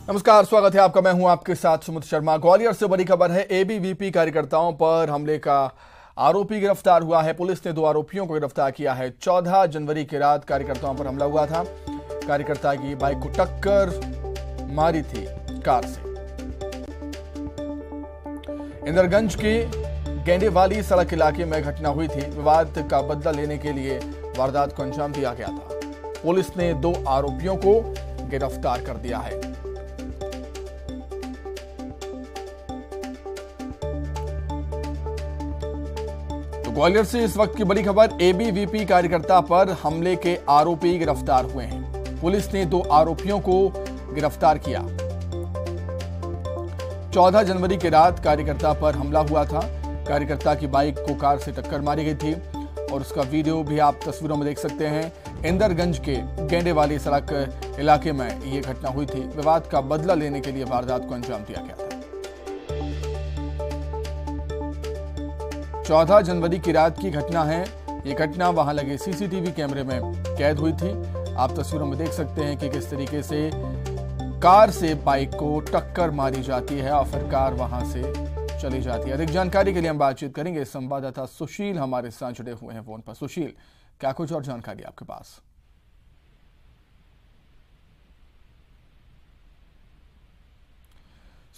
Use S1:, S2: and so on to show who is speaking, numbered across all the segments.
S1: नमस्कार, स्वागत है आपका। मैं हूं आपके साथ सुमित शर्मा। ग्वालियर से बड़ी खबर है। एबीवीपी कार्यकर्ताओं पर हमले का आरोपी गिरफ्तार हुआ है। पुलिस ने 2 आरोपियों को गिरफ्तार किया है। 14 जनवरी की रात कार्यकर्ताओं पर हमला हुआ था। कार्यकर्ता की बाइक को टक्कर मारी थी कार से। इंदरगंज के गेंडेवाली सड़क इलाके में घटना हुई थी। विवाद का बदला लेने के लिए वारदात को अंजाम दिया गया था। पुलिस ने 2 आरोपियों को गिरफ्तार कर दिया है। ग्वालियर से इस वक्त की बड़ी खबर। एबीवीपी कार्यकर्ता पर हमले के आरोपी गिरफ्तार हुए हैं। पुलिस ने 2 आरोपियों को गिरफ्तार किया। 14 जनवरी की रात कार्यकर्ता पर हमला हुआ था। कार्यकर्ता की बाइक को कार से टक्कर मारी गई थी और उसका वीडियो भी आप तस्वीरों में देख सकते हैं। इंदरगंज के गेंडेवाली सड़क इलाके में यह घटना हुई थी। विवाद का बदला लेने के लिए वारदात को अंजाम दिया गया था। 14 जनवरी की रात की घटना है। ये घटना वहां लगे सीसीटीवी कैमरे में कैद हुई थी। आप तस्वीरों में देख सकते हैं कि किस तरीके से कार से बाइक को टक्कर मारी जाती है और फिर कार वहां से चली जाती है। अधिक जानकारी के लिए हम बातचीत करेंगे। संवाददाता सुशील हमारे साथ जुड़े हुए हैं फोन पर। सुशील, क्या कुछ और जानकारी आपके पास?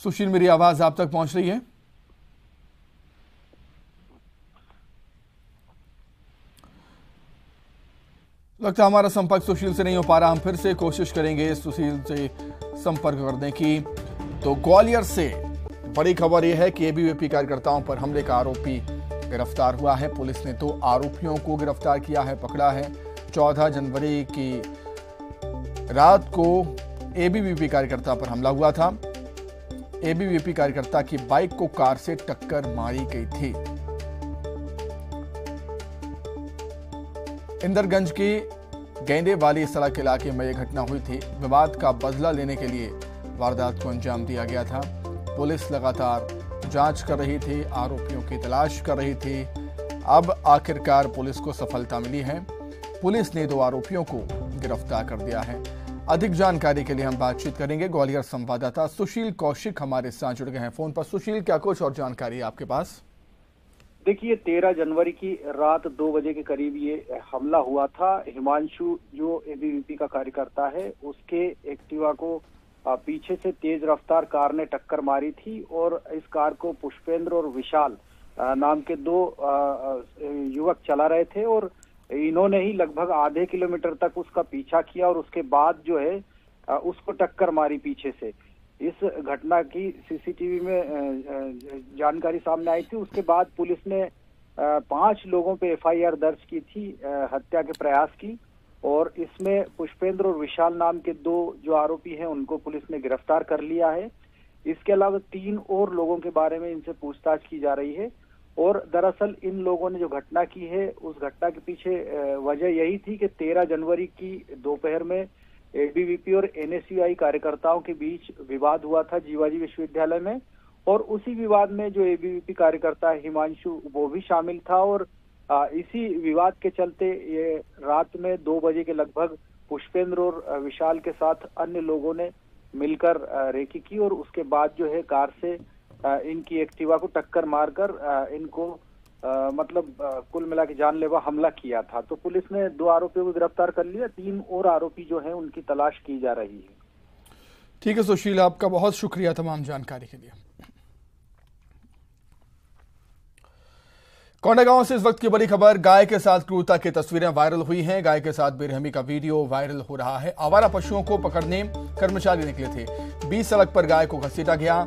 S1: सुशील, मेरी आवाज आप तक पहुंच रही है? लगता है हमारा संपर्क सुशील से नहीं हो पा रहा। हम फिर से कोशिश करेंगे सुशील से संपर्क करने की। तो ग्वालियर से बड़ी खबर यह है कि एबीवीपी कार्यकर्ताओं पर हमले का आरोपी गिरफ्तार हुआ है। पुलिस ने 2 आरोपियों को गिरफ्तार किया है, पकड़ा है। 14 जनवरी की रात को एबीवीपी कार्यकर्ता पर हमला हुआ था। एबीवीपी कार्यकर्ता की बाइक को कार से टक्कर मारी गई थी। इंदरगंज की गेंडेवाली सड़क इलाके में यह घटना हुई थी। विवाद का बदला लेने के लिए वारदात को अंजाम दिया गया था। पुलिस लगातार जांच कर रही थी, आरोपियों की तलाश कर रही थी। अब आखिरकार पुलिस को सफलता मिली है। पुलिस ने 2 आरोपियों को गिरफ्तार कर दिया है। अधिक जानकारी के लिए हम बातचीत करेंगे। ग्वालियर संवाददाता सुशील कौशिक हमारे साथ जुड़ गए हैं फोन पर। सुशील, क्या कुछ और जानकारी है आपके पास?
S2: देखिए, 13 जनवरी की रात 2 बजे के करीब ये हमला हुआ था। हिमांशु जो एबीवीपी का कार्यकर्ता है, उसके एक्टिवा को पीछे से तेज रफ्तार कार ने टक्कर मारी थी और इस कार को पुष्पेंद्र और विशाल नाम के 2 युवक चला रहे थे और इन्होंने ही लगभग आधे किलोमीटर तक उसका पीछा किया और उसके बाद जो है उसको टक्कर मारी पीछे से। इस घटना की सीसीटीवी में जानकारी सामने आई थी। उसके बाद पुलिस ने 5 लोगों पे एफआईआर दर्ज की थी हत्या के प्रयास की और इसमें पुष्पेंद्र और विशाल नाम के 2 जो आरोपी हैं उनको पुलिस ने गिरफ्तार कर लिया है। इसके अलावा 3 और लोगों के बारे में इनसे पूछताछ की जा रही है और दरअसल इन लोगों ने जो घटना की है उस घटना के पीछे वजह यही थी कि 13 जनवरी की दोपहर में एबीवीपी और एनएसयूआई कार्यकर्ताओं के बीच विवाद हुआ था जीवाजी विश्वविद्यालय में और उसी विवाद में जो एबीवीपी कार्यकर्ता हिमांशु वो भी शामिल था और इसी विवाद के चलते ये रात में 2 बजे के लगभग पुष्पेंद्र और विशाल के साथ अन्य लोगों ने मिलकर रेकी की और उसके बाद जो है कार से इनकी एक्टिवा को टक्कर मारकर इनको कुल मिला के जानलेवा हमला किया था। तो पुलिस ने 2 आरोपियों को गिरफ्तार कर लिया। 3 और आरोपी जो हैं उनकी तलाश की जा रही है।
S1: ठीक है सुशील, आपका बहुत शुक्रिया तमाम जानकारी के लिए। कोंडागांव से इस वक्त की बड़ी खबर। गाय के साथ क्रूरता की तस्वीरें वायरल हुई हैं। गाय के साथ बेरहमी का वीडियो वायरल हो रहा है। आवारा पशुओं को पकड़ने कर्मचारी निकले थे। 20 सड़क पर गाय को घसीटा गया।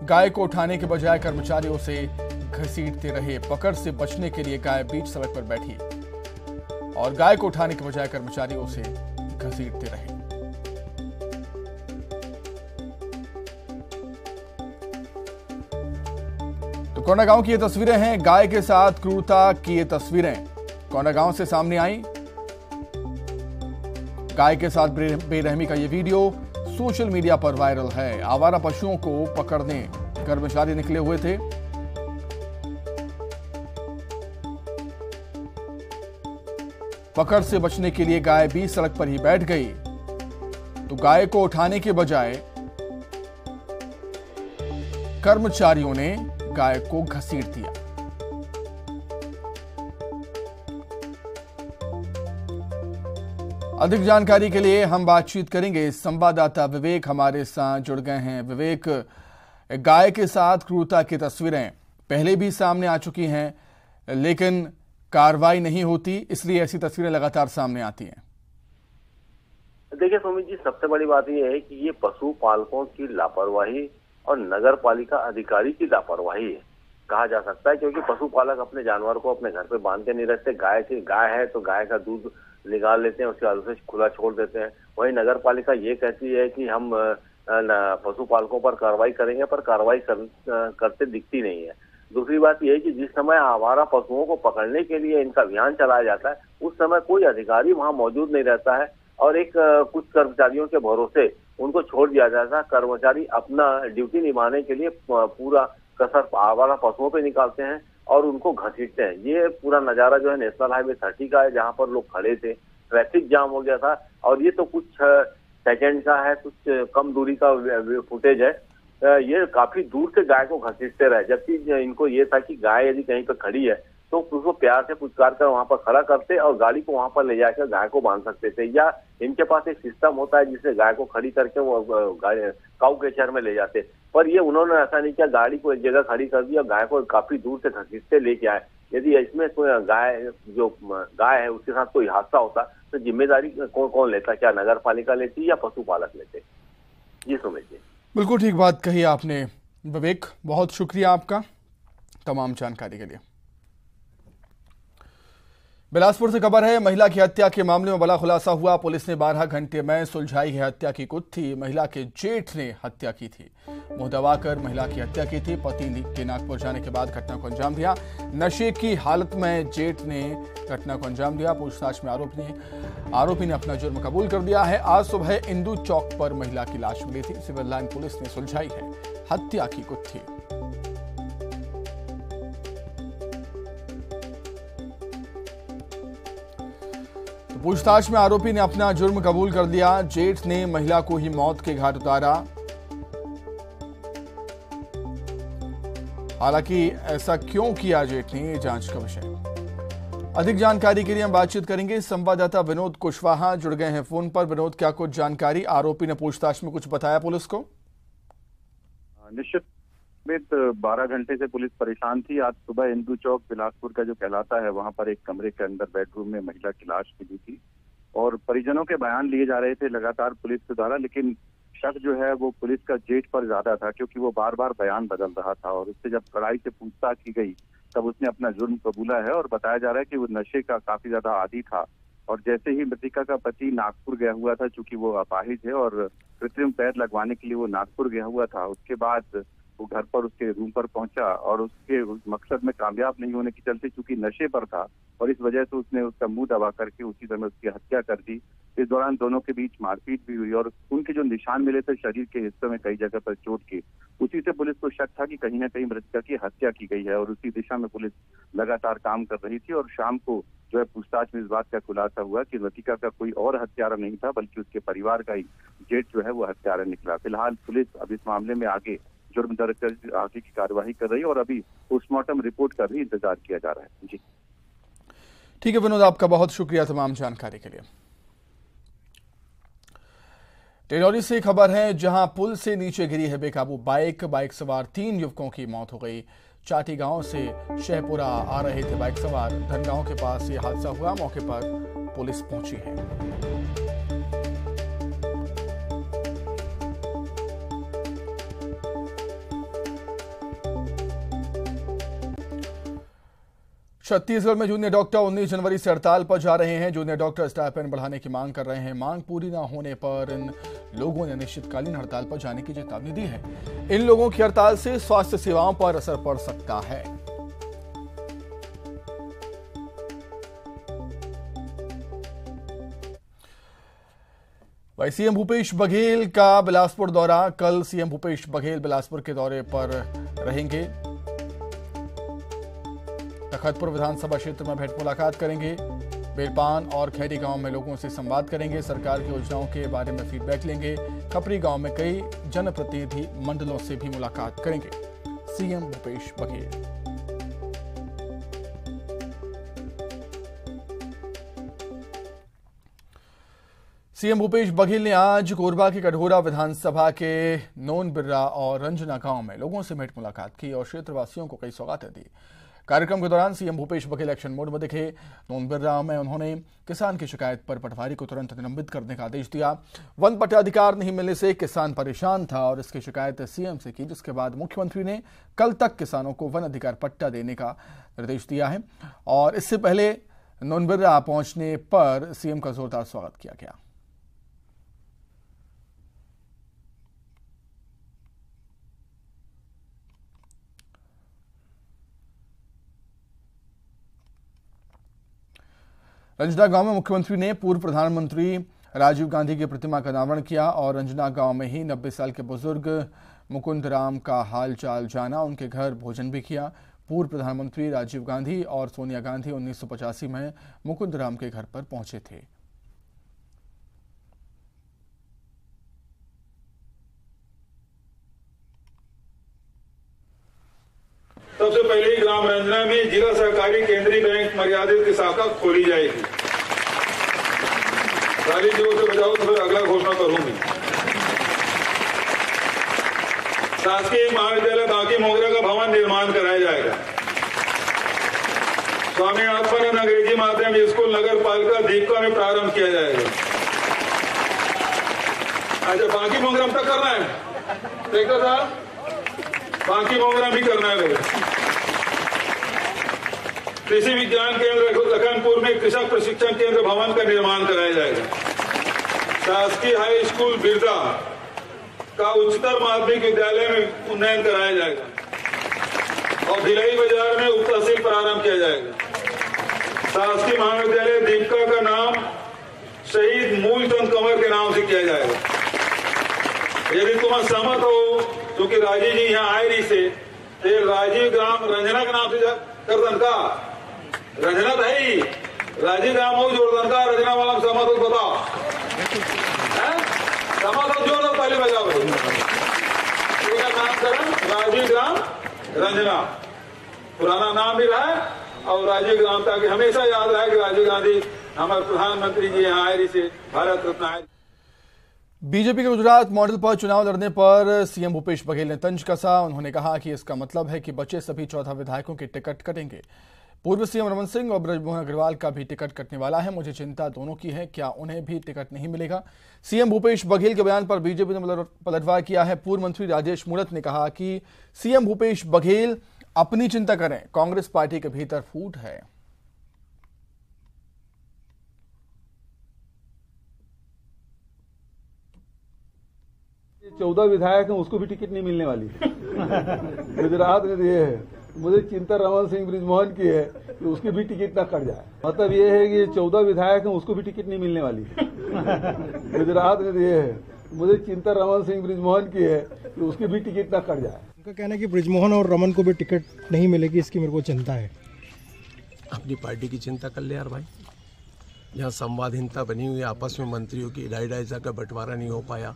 S1: गाय को उठाने के बजाय कर्मचारियों से घसीटते रहे। पकड़ से बचने के लिए गाय बीच सड़क पर बैठी और गाय को उठाने के बजाय कर्मचारियों से घसीटते रहे। तो कोंडागांव की ये तस्वीरें हैं। गाय के साथ क्रूरता की ये तस्वीरें कोंडागांव से सामने आई। गाय के साथ बेरहमी का ये वीडियो सोशल मीडिया पर वायरल है। आवारा पशुओं को पकड़ने कर्मचारी निकले हुए थे। पकड़ से बचने के लिए गाय भी सड़क पर ही बैठ गई, तो गाय को उठाने के बजाय कर्मचारियों ने गाय को घसीट दिया। अधिक जानकारी के लिए हम बातचीत करेंगे। संवाददाता विवेक हमारे साथ जुड़ गए हैं। विवेक, गाय के साथ क्रूरता की तस्वीरें पहले भी सामने आ चुकी हैं, लेकिन कार्रवाई नहीं होती, इसलिए ऐसी तस्वीरें लगातार सामने आती हैं।
S3: देखिए सुमित जी, सबसे बड़ी बात यह है कि ये पशु पालकों की लापरवाही और नगर पालिका अधिकारी की लापरवाही है, कहा जा सकता है, क्योंकि पशुपालक अपने जानवर को अपने घर पे बांध के नहीं रखते। गाय है तो गाय का दूध निकाल लेते हैं, उसके बाद उसे खुला छोड़ देते हैं। वहीं नगर पालिका ये कहती है कि हम पशुपालकों पर कार्रवाई करेंगे, पर कार्रवाई करते दिखती नहीं है। दूसरी बात यह है कि जिस समय आवारा पशुओं को पकड़ने के लिए इनका अभियान चलाया जाता है, उस समय कोई अधिकारी वहां मौजूद नहीं रहता है और कुछ कर्मचारियों के भरोसे उनको छोड़ दिया जाता है। कर्मचारी अपना ड्यूटी निभाने के लिए पूरा कसर आवारा पशुओं पे निकालते हैं और उनको घसीटते हैं। ये पूरा नजारा जो है नेशनल हाईवे 30 का है, जहां पर लोग खड़े थे, ट्रैफिक जाम हो गया था और ये तो कुछ सेकंड का है, कुछ कम दूरी का फुटेज है। ये काफी दूर से गाय को घसीटते रहे, जबकि इनको ये था कि गाय यदि कहीं पर खड़ी है तो उसको प्यार से पुचकार कर वहां पर खड़ा करते और गाड़ी को वहां पर ले जाकर गाय को बांध सकते थे, या इनके पास एक सिस्टम होता है जिससे गाय को खड़ी करके वो काऊ कैचर में ले जाते। पर ये उन्होंने ऐसा नहीं किया, गाड़ी को एक जगह खड़ी कर दी और गाय को काफी दूर से घसीटते लेके आए। यदि इसमें कोई गाय है उसके साथ कोई हादसा होता तो जिम्मेदारी कौन लेता? क्या नगर पालिका लेती या पशुपालक लेते? ये समझिए।
S1: बिल्कुल ठीक बात कही आपने विवेक, बहुत शुक्रिया आपका तमाम जानकारी के लिए। बिलासपुर से खबर है, महिला की हत्या के मामले में बड़ा खुलासा हुआ। पुलिस ने 12 घंटे में सुलझाई है हत्या की गुत्थी। महिला के जेठ ने हत्या की थी, मुंह दबाकर महिला की हत्या की थी। पति के नागपुर जाने के बाद घटना को अंजाम दिया। नशे की हालत में जेठ ने घटना को अंजाम दिया। पूछताछ में आरोपी ने अपना जुर्म कबूल कर दिया है। आज सुबह इंदू चौक पर महिला की लाश मिली थी। सिविल लाइन पुलिस ने सुलझाई है हत्या की गुत्थी। पूछताछ में आरोपी ने अपना जुर्म कबूल कर दिया। जेठ ने महिला को ही मौत के घाट उतारा। हालांकि ऐसा क्यों किया जेठ ने, ये जांच का विषय। अधिक जानकारी के लिए हम बातचीत करेंगे। संवाददाता विनोद कुशवाहा जुड़ गए हैं फोन पर। विनोद, क्या कुछ जानकारी? आरोपी ने पूछताछ में कुछ बताया पुलिस को?
S4: निश्चित 12 घंटे से पुलिस परेशान थी। आज सुबह इंदू चौक बिलासपुर का जो कहलाता है, वहां पर एक कमरे के अंदर बेडरूम में महिला की लाश मिली थी और परिजनों के बयान लिए जा रहे थे लगातार पुलिस के द्वारा, लेकिन शक जो है वो पुलिस का जेठ पर ज्यादा था, क्योंकि वो बार बार बयान बदल रहा था और उससे जब कड़ाई से पूछताछ की गई तब उसने अपना जुर्म कबूला है और बताया जा रहा है कि वो नशे का काफी ज्यादा आदी था। और जैसे ही मृतिका का पति नागपुर गया हुआ था, चूंकि वो अपाहिज है और कृत्रिम पैर लगवाने के लिए वो नागपुर गया हुआ था, उसके बाद वो घर पर उसके रूम पर पहुंचा और उसके उस मकसद में कामयाब नहीं होने के चलते चूंकि नशे पर था और इस वजह से उसने उसका मुंह दबा करके उसी समय उसकी हत्या कर दी। इस दौरान दोनों के बीच मारपीट भी हुई और उनके जो निशान मिले थे शरीर के हिस्सों में कई जगह पर चोट के, उसी से पुलिस को शक था कि कहीं ना कहीं मृतका की हत्या की गई है और उसी दिशा में पुलिस लगातार काम कर रही थी। और शाम को जो है पूछताछ में इस बात का खुलासा हुआ कि मृतिका का कोई और हत्यारा नहीं था, बल्कि उसके परिवार का ही जेठ जो है वो हत्यारा निकला। फिलहाल पुलिस अब इस मामले में आगे जुर्म दर्ज कर आगे की कार्रवाई कर रही है और अभी पोस्टमार्टम रिपोर्ट का भी इंतजार किया जा रहा है। जी
S1: ठीक है विनोद, आपका बहुत शुक्रिया तमाम जानकारी के लिए। टेनौरी से खबर है, जहां पुल से नीचे गिरी है बेकाबू बाइक सवार 3 युवकों की मौत हो गई। चाटी गांव से शहपुरा आ रहे थे बाइक सवार। धनगांव के पास ये हादसा हुआ। मौके पर पुलिस पहुंची है। छत्तीसगढ़ में जूनियर डॉक्टर 19 जनवरी से हड़ताल पर जा रहे हैं। जूनियर डॉक्टर स्टाइपेंड बढ़ाने की मांग कर रहे हैं। मांग पूरी न होने पर इन लोगों ने अनिश्चितकालीन हड़ताल पर जाने की चेतावनी दी है। इन लोगों की हड़ताल से स्वास्थ्य सेवाओं पर असर पड़ सकता है। वहीं सीएम भूपेश बघेल का बिलासपुर दौरा। कल सीएम भूपेश बघेल बिलासपुर के दौरे पर रहेंगे। तखतपुर विधानसभा क्षेत्र में भेंट मुलाकात करेंगे। बेलपान और खैरी गांव में लोगों से संवाद करेंगे। सरकार की योजनाओं के बारे में फीडबैक लेंगे। खपरी गांव में कई जनप्रतिनिधि मंडलों से भी मुलाकात करेंगे सीएम भूपेश बघेल। सीएम भूपेश बघेल ने आज कोरबा के कटघोरा विधानसभा के नोन बिर्रा और रंजना गांव में लोगों से भेंट मुलाकात की और क्षेत्रवासियों को कई सौगातें दी। कार्यक्रम के दौरान CM Bhupesh Baghel action mode में दिखे। नोन बिर्रा में उन्होंने किसान की शिकायत पर पटवारी को तुरंत निलंबित करने का आदेश दिया। वन पट्टाधिकार नहीं मिलने से किसान परेशान था और इसकी शिकायत सीएम से की, जिसके बाद मुख्यमंत्री ने कल तक किसानों को वन अधिकार पट्टा देने का निर्देश दिया है और इससे पहले नोन बिर्रा पहुंचने पर सीएम का जोरदार स्वागत किया गया। रंजना गांव में मुख्यमंत्री ने पूर्व प्रधानमंत्री राजीव गांधी की प्रतिमा का अनावरण किया और रंजना गांव में ही 90 साल के बुजुर्ग मुकुंद राम का हाल चाल जाना, उनके घर भोजन भी किया। पूर्व प्रधानमंत्री राजीव गांधी और सोनिया गांधी 1985 में मुकुंद राम के घर पर पहुंचे थे।
S5: सबसे पहले ही ग्राम रंजना में जिला सहकारी केंद्रीय बैंक मर्यादित की शाखा खोली जाएगी। सारी चीजों से बचाओ तो फिर अगला घोषणा करूंगी। शासकीय महाविद्यालय बाकी मोगरा का भवन निर्माण कराया जाएगा। स्वामी आत्मानंद अंग्रेजी माध्यम स्कूल नगर पालिका दीपका में प्रारंभ किया जाएगा। अच्छा, बाकी मोगरा तक करना है देखो साहब, बाकी मोगरा भी करना है मेरे। कृषि विज्ञान केंद्र लखनपुर में कृषक प्रशिक्षण केंद्र भवन का निर्माण कराया जाएगा। शासकीय हाई स्कूल बिरदा का उच्चतर माध्यमिक विद्यालय में उन्नयन कराया जाएगा और भिलाई बाजार में उप तहसील प्रारंभ किया जाएगा। शासकीय महाविद्यालय दीपका का नाम शहीद मूलचंद कंवर के नाम से किया जाएगा। यदि तुम सहमत हो, क्योंकि राजीव जी यहाँ आए रही से राजीव ग्राम रंजना के नाम से करदन का रंजना तो है ही, राजीव ग्राम हो जोड़दन का रंजना वाला सहमत हो बताओ, सहमत हो जोड़ दो पहले बजाओ। नामकरण राजीव ग्राम रंजना पुराना नाम भी रहा है और राजीव ग्राम ताकि हमेशा याद रहे कि राजीव गांधी हमारे प्रधानमंत्री जी यहाँ आए रही से भारत रत्न आए।
S1: बीजेपी के गुजरात मॉडल पर चुनाव लड़ने पर सीएम भूपेश बघेल ने तंज कसा। उन्होंने कहा कि इसका मतलब है कि बचे सभी 14 विधायकों के टिकट कटेंगे। पूर्व सीएम रमन सिंह और बृजमोहन अग्रवाल का भी टिकट कटने वाला है। मुझे चिंता दोनों की है, क्या उन्हें भी टिकट नहीं मिलेगा? सीएम भूपेश बघेल के बयान पर बीजेपी ने पलटवार किया है। पूर्व मंत्री राजेश मूणत ने कहा कि सीएम भूपेश बघेल अपनी चिंता करें, कांग्रेस पार्टी के भीतर फूट है।
S6: 14 विधायक हैं, उसको भी टिकट नहीं मिलने वाली गुजरात में ये है। मुझे चिंता रमन सिंह बृजमोहन की है कि उसकी भी टिकट न कट जाए। मतलब ये है कि 14 विधायक हैं, उसको भी टिकट नहीं मिलने वाली गुजरात में ये है। मुझे चिंता रमन सिंह बृजमोहन की है कि उसकी भी टिकट न कट जाए।
S7: उनका कहना है कि बृजमोहन और रमन को भी टिकट नहीं मिलेगी, इसकी मेरे को चिंता है।
S8: अपनी पार्टी की चिंता कर ले यार भाई। यहाँ संवादहीनता बनी हुई है आपस में, मंत्रियों की इडाई का बंटवारा नहीं हो पाया।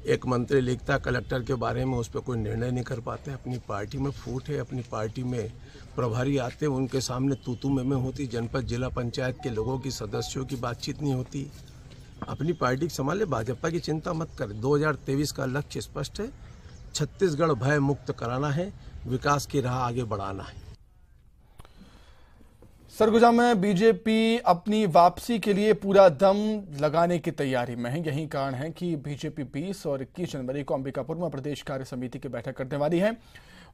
S8: एक मंत्री लिखता कलेक्टर के बारे में, उस पर कोई निर्णय नहीं कर पाते। अपनी पार्टी में फूट है, अपनी पार्टी में प्रभारी आते उनके सामने तू में होती। जनपद जिला पंचायत के लोगों की सदस्यों की बातचीत नहीं होती। अपनी पार्टी संभाले, भाजपा की चिंता मत कर। 2023 का लक्ष्य स्पष्ट है, छत्तीसगढ़ भय मुक्त कराना है, विकास की राह आगे बढ़ाना है।
S1: सरगुजा में बीजेपी अपनी वापसी के लिए पूरा दम लगाने की तैयारी में है। यही कारण है कि बीजेपी 20 और 21 जनवरी को अंबिकापुर में प्रदेश कार्य समिति की बैठक करने वाली है।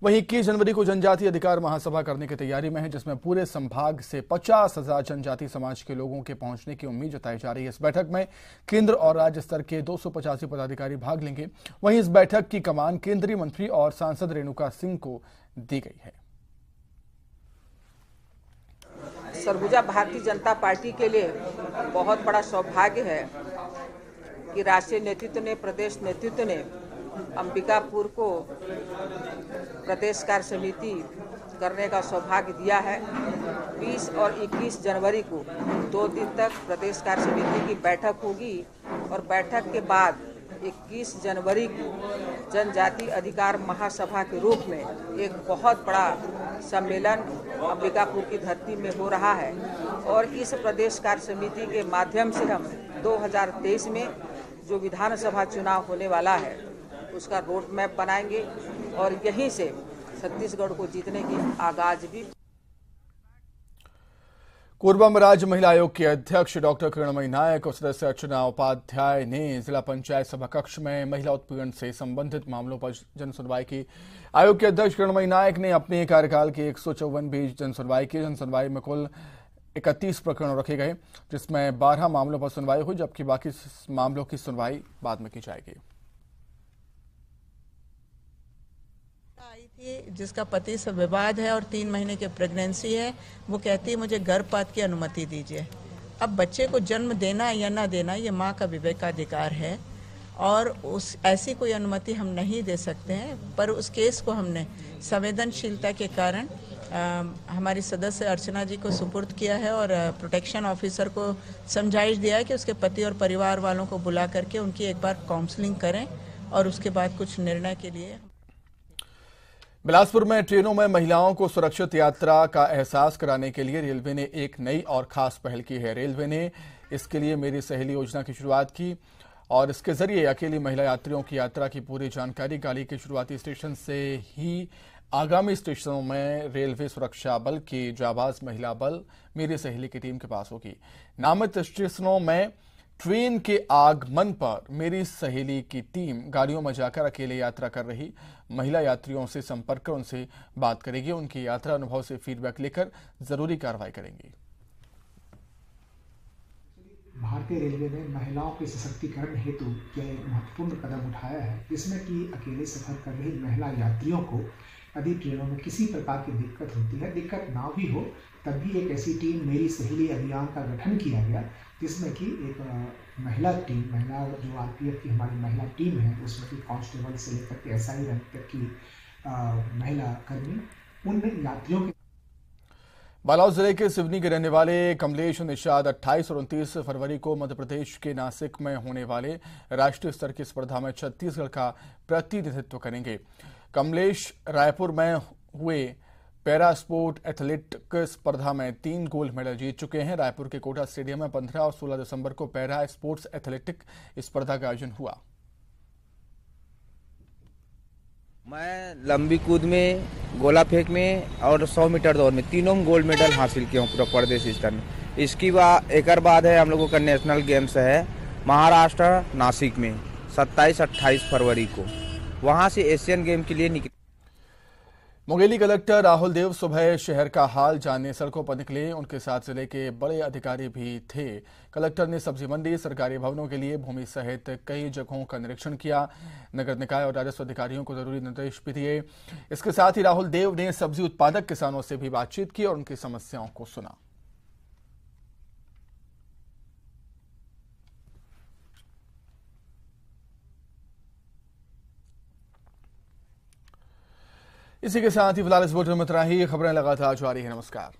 S1: वहीं 21 जनवरी को जनजातीय अधिकार महासभा करने की तैयारी में है, जिसमें पूरे संभाग से 50,000 जनजातीय समाज के लोगों के पहुंचने की उम्मीद जताई जा रही है। इस बैठक में केंद्र और राज्य स्तर के 285 पदाधिकारी भाग लेंगे। वहीं इस बैठक की कमान केंद्रीय मंत्री और सांसद रेणुका सिंह को दी गई है।
S9: सरगुजा भारतीय जनता पार्टी के लिए बहुत बड़ा सौभाग्य है कि राष्ट्रीय नेतृत्व ने, प्रदेश नेतृत्व ने अंबिकापुर को प्रदेश कार्य समिति करने का सौभाग्य दिया है। 20 और 21 जनवरी को 2 दिन तक प्रदेश कार्य समिति की बैठक होगी और बैठक के बाद 21 जनवरी को जनजाति अधिकार महासभा के रूप में एक बहुत बड़ा सम्मेलन अंबिकापुर की धरती में हो रहा है और इस प्रदेश कार्य समिति के माध्यम से हम 2023 में जो विधानसभा चुनाव होने वाला है उसका रोड मैप बनाएंगे और यहीं से छत्तीसगढ़ को जीतने की आगाज भी।
S1: कोरबा में राज्य महिला आयोग के अध्यक्ष डॉक्टर किरणमयी नायक और सदस्य अर्चना उपाध्याय ने जिला पंचायत सभा कक्ष में महिला उत्पीड़न से संबंधित मामलों पर जनसुनवाई की। आयोग के अध्यक्ष किरणमयी नायक ने अपने कार्यकाल की 154 बीच जनसुनवाई की। जनसुनवाई में कुल 31 प्रकरण रखे गए, जिसमें 12 मामलों पर सुनवाई हुई, जबकि बाकी मामलों की सुनवाई बाद में की जाएगी।
S10: जिसका पति से विवाद है और 3 महीने की प्रेगनेंसी है, वो कहती है मुझे गर्भपात की अनुमति दीजिए। अब बच्चे को जन्म देना या ना देना ये माँ का विवेकाधिकार है और उस ऐसी कोई अनुमति हम नहीं दे सकते हैं, पर उस केस को हमने संवेदनशीलता के कारण हमारी सदस्य अर्चना जी को सुपुर्द किया है और प्रोटेक्शन ऑफिसर को समझाइश दिया है कि उसके पति और परिवार वालों को बुला करके उनकी एक बार काउंसलिंग करें और उसके बाद कुछ निर्णय के लिए।
S1: बिलासपुर में ट्रेनों में महिलाओं को सुरक्षित यात्रा का एहसास कराने के लिए रेलवे ने एक नई और खास पहल की है। रेलवे ने इसके लिए मेरी सहेली योजना की शुरुआत की और इसके जरिए अकेली महिला यात्रियों की यात्रा की पूरी जानकारी गाड़ी के शुरुआती स्टेशन से ही आगामी स्टेशनों में रेलवे सुरक्षा बल की जाबाज महिला बल मेरी सहेली की टीम के पास होगी। नामित स्टेशनों में ट्रेन के आगमन पर मेरी सहेली की टीम गाड़ियों में जाकर अकेले यात्रा कर रही महिला यात्रियों से संपर्क कर उनसे बात करेगी, उनकी यात्रा अनुभव से फीडबैक लेकर जरूरी कार्रवाई करेंगी।
S11: भारतीय रेलवे ने महिलाओं के सशक्तिकरण हेतु एक महत्वपूर्ण कदम उठाया है, जिसमें कि अकेले सफर कर रही महिला यात्रियों को यदि ट्रेनों में किसी प्रकार की दिक्कत होती है, दिक्कत ना भी हो, तब भी एक ऐसी टीम मेरी सहेली अभियान का गठन किया गया, जिसमें कि एक महिला जो आरपीएफ की हमारी महिला टीम है, उसमें कि कांस्टेबल से लेकर के एसआई रैंक तक की महिला कर्मी उन यात्रियों के।
S1: बालोद जिले के सिवनी के रहने वाले कमलेश निषाद 28 और 29 फरवरी को मध्य प्रदेश के नासिक में होने वाले राष्ट्रीय स्तर की स्पर्धा में छत्तीसगढ़ का प्रतिनिधित्व करेंगे। कमलेश रायपुर में हुए पैरा स्पोर्ट एथलेटिक स्पर्धा में 3 गोल्ड मेडल जीत चुके हैं। रायपुर के कोटा स्टेडियम में 15 और 16 दिसंबर को पैरा स्पोर्ट्स एथलेटिक स्पर्धा का आयोजन हुआ।
S12: मैं लंबी कूद में, गोला फेंक में और 100 मीटर दौड़ में तीनों में गोल्ड मेडल हासिल किया हूँ पूरा प्रदेश स्तर में। इसकी एक बाद है हम लोगों का नेशनल गेम्स है महाराष्ट्र नासिक में 27-28 फरवरी को, वहां से एशियन गेम के लिए निकले।
S1: मुंगेली कलेक्टर राहुल देव सुबह शहर का हाल जानने सड़कों पर निकले, उनके साथ जिले के बड़े अधिकारी भी थे। कलेक्टर ने सब्जी मंडी, सरकारी भवनों के लिए भूमि सहित कई जगहों का निरीक्षण किया। नगर निकाय और राजस्व अधिकारियों को जरूरी निर्देश भी दिए। इसके साथ ही राहुल देव ने सब्जी उत्पादक किसानों से भी बातचीत की और उनकी समस्याओं को सुना। इसी के साथ ही फिलहाल इस बुलेटिन में इतना ही। खबरें लगातार जारी है। नमस्कार।